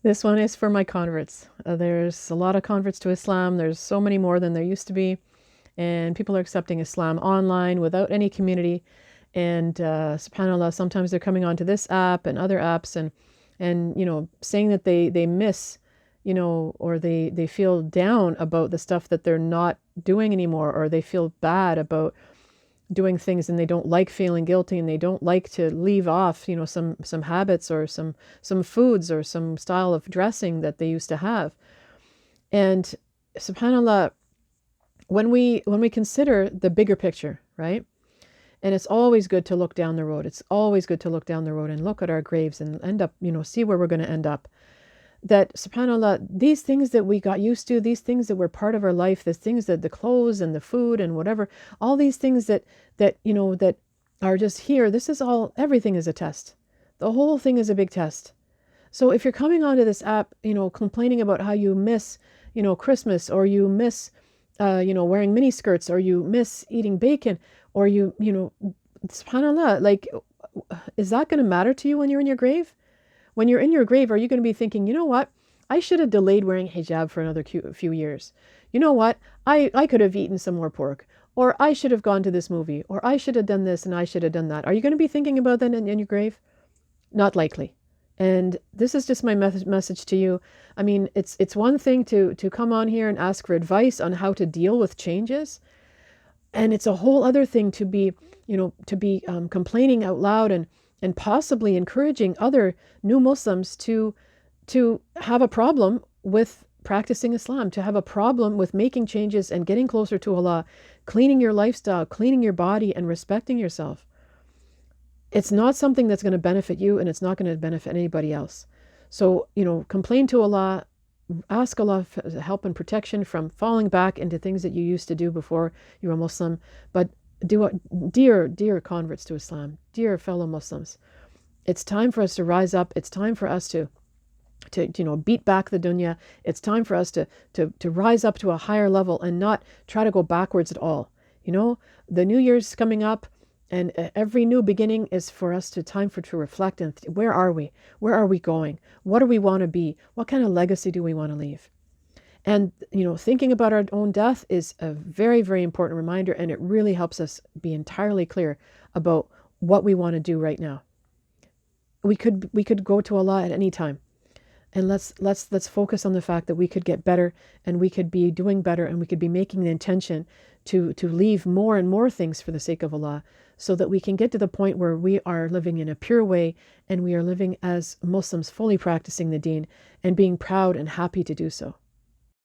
This one is for my converts. There's a lot of converts to Islam. There's so many more than there used to be. And people are accepting Islam online without any community. And subhanAllah, sometimes they're coming onto this app and other apps and saying that they miss, or they feel down about the stuff that they're not doing anymore, or they feel bad about doing things and they don't like feeling guilty and they don't like to leave off, some habits or some foods or some style of dressing that they used to have. And subhanAllah, when we consider the bigger picture, right? And it's always good to look down the road. It's always good to look down the road and look at our graves and end up, see where we're going to end up. That subhanAllah, these things that we got used to, these things that were part of our life, the things that the clothes and the food and whatever, all these things that are just here, this is all, everything is a test. The whole thing is a big test. So if you're coming onto this app, complaining about how you miss, Christmas, or you miss, wearing mini skirts, or you miss eating bacon, or subhanAllah, like, is that going to matter to you when you're in your grave? When you're in your grave, are you going to be thinking, you know what? I should have delayed wearing hijab for another few years. You know what? I could have eaten some more pork, or I should have gone to this movie, or I should have done this and I should have done that. Are you going to be thinking about that in your grave? Not likely. And this is just my message to you. I mean, it's one thing to come on here and ask for advice on how to deal with changes, and it's a whole other thing to be, complaining out loud and possibly encouraging other new Muslims to have a problem with practicing Islam, to have a problem with making changes and getting closer to Allah, cleaning your lifestyle, cleaning your body, and respecting yourself. It's not something that's going to benefit you, and it's not going to benefit anybody else. So, complain to Allah, ask Allah for help and protection from falling back into things that you used to do before you were Muslim. But dear converts to Islam, dear fellow Muslims, it's time for us to rise up. It's time for us to beat back the dunya. It's time for us to rise up to a higher level and not try to go backwards at all. The New Year's coming up, and every new beginning is for us to reflect and where are we? Where are we going? What do we want to be? What kind of legacy do we want to leave? And, thinking about our own death is a very, very important reminder, and it really helps us be entirely clear about what we want to do right now. We could go to Allah at any time, and let's focus on the fact that we could get better, and we could be doing better, and we could be making the intention to leave more and more things for the sake of Allah, so that we can get to the point where we are living in a pure way, and we are living as Muslims, fully practicing the deen and being proud and happy to do so.